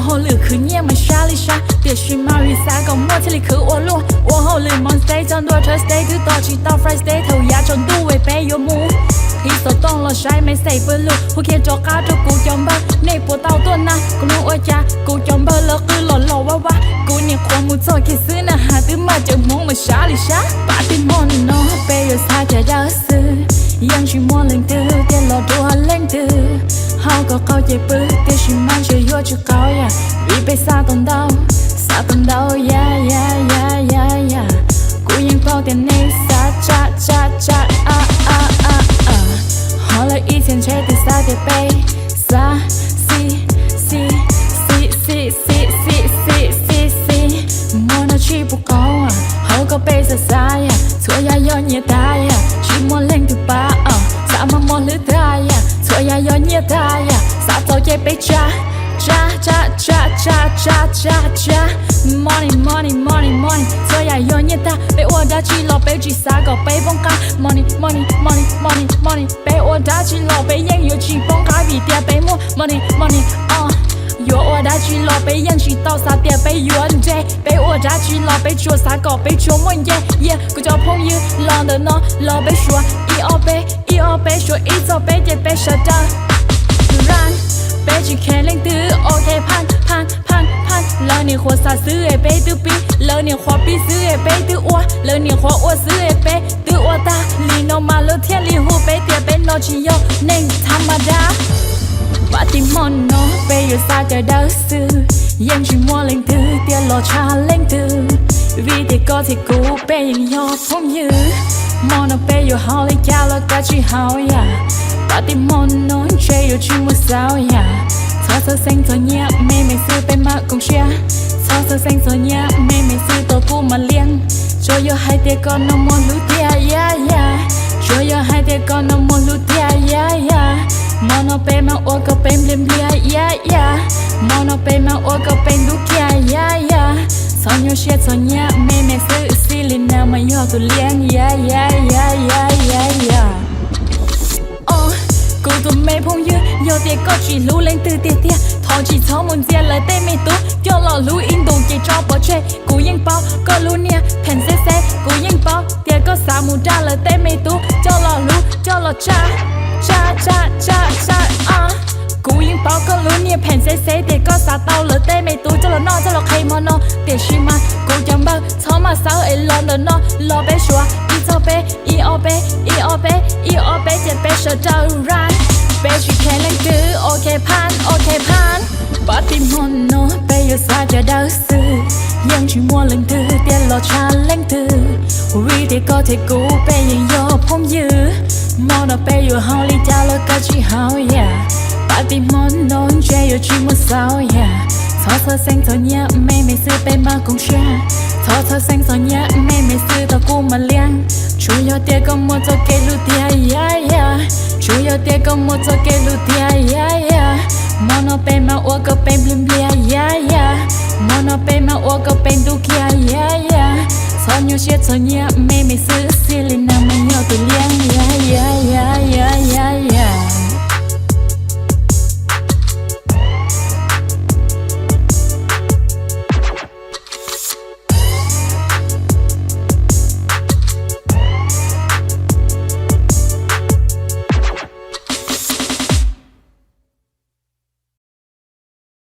后里去年没啥里啥，别去马瑞三个莫起里去我路，我后里 Monday 将多 Thursday 到到起到 Friday 头牙成都为背有木。ที่สดต้องรอใช้ไม่ใส่เบอร์ลูกผู้เขียนจอกาตัวกูจอมเบอร์ในปวดเต้าตัวนะกูนึกว่าจะกูจอมเบอร์แล้วคือหล่อว่ากูเนี่ยความมุดโซ่แค่ซื้อนะหาตื้อมาจากมองมาช้าหรือช้าปาติมอนน้องไปอยู่ซาจะได้ซื้อยังชิมอนเล่งตื้อเดี๋ยวรอดูเล่งตื้อเขาก็เข้าใจปื้อเดี๋ยวชิมันจะยั่วจะเขาอย่าวีไปซาตอนเดาย่ากูยังเฝ้าแต่ในซาจ้า好了以前吹的撒点杯撒莫那去不高啊好个杯子撒呀错呀要你大呀去莫冷的吧撒么莫了大呀错呀要你大呀撒早也被炸money 错呀要你大被我打起老被去撒个被崩卡 money 被我打起老被烟有起崩卡比点被摸 money 有我打起老被烟起到撒点被原罪被我打起老被做撒个被做梦耶กู交朋友老的呢老被说一二杯说一早被点被舍得run被去看领导 OK 盼了你活啥事诶被丢比了你活比事诶被丢我了你活我事诶被丢我大里诺马路天里湖被点被闹起有那他妈的ปฏิมอนโนไปอยู่ซาจะได้ซื้อยังชิมัวเล่งตื้อเดี๋ยวรอชาเล่งตื้อวิธีก็ที่กูเป็นยังยอผมยื้อมอนไปอยู่ฮอลลียาแล้วก็ชิฮาวอย่าปฏิมอนโนเชยอยู่ชิมัวสาวอย่าเธอเซ็งเธอเงียบไม่ซื้อไปมากกงเชียเธอเซ็งเธอเงียบไม่ซื้อตัวกูมาเลี้ยงช่วยให้เด็กก่อนน้องมอนรู้เดียช่วยให้เด็กก่อนน้องมอนรู้เดียมอนเอาไปมาโอก็เป็นเบลียมอนเอาไปมาโอก็เป็นลูกยาสอนอยู่เชียสอนเงียบไม่ซื้อสิลินามาย่อตัวเลี้ยงกูตัวไม่พงยืน有点高级路冷的爹爹淘气草木接了对没多掉了路印度给找不吹กูยังเป้าก็รู้เนี่ยแผ่นเซ่กูยังเป้าเดี๋ยวก็สามูได้了对没多叫了路叫了จ้ากูยังเป้าก็รู้เนี่ยแผ่นเซ่เดี๋ยวก็สาเต้า了对没多叫了นอ叫了ใครมอนอเดี๋ยวชิมากูยังเป้า草มาสาวไอ้รอ的นอรอไปชัว一早杯一二杯เจ็ด杯舍得然ไปชิแค่เล่นตื้อโอเคพันปฏิมอนโนไปอยู่ซาจะได้ซื้อยังชิมัวเล่นตื้อเดี๋ยวรอชาเล่นตื้อวิธีก็ที่กูไปยังยอผมยื้อมองเราไปอยู่ฮอลลียาแล้วก็ชิฮาวอย่าปฏิมอนโนเชยอยู่ชิมัวสาวอย่าเธอเซ็งเธอเนี้ยไม่ซื้อไปมากงเชียเธอเซ็งเธอเนี้ยไม่ซื้อตัวกูมาเลี้ยงช่วยเดี๋ยวก็มัวจะเกลูเดียช่วยเดี๋ยวก็มัวจะเกลูเดียมอนเอาไปมาโอก็เป็นบลิมเบียมอนเอาไปมาโอก็เป็นดูเกียสอนอยู่เชียเธอเนี้ยไม่ซื้อสิลินาไม่ยอตัวเลี้ยง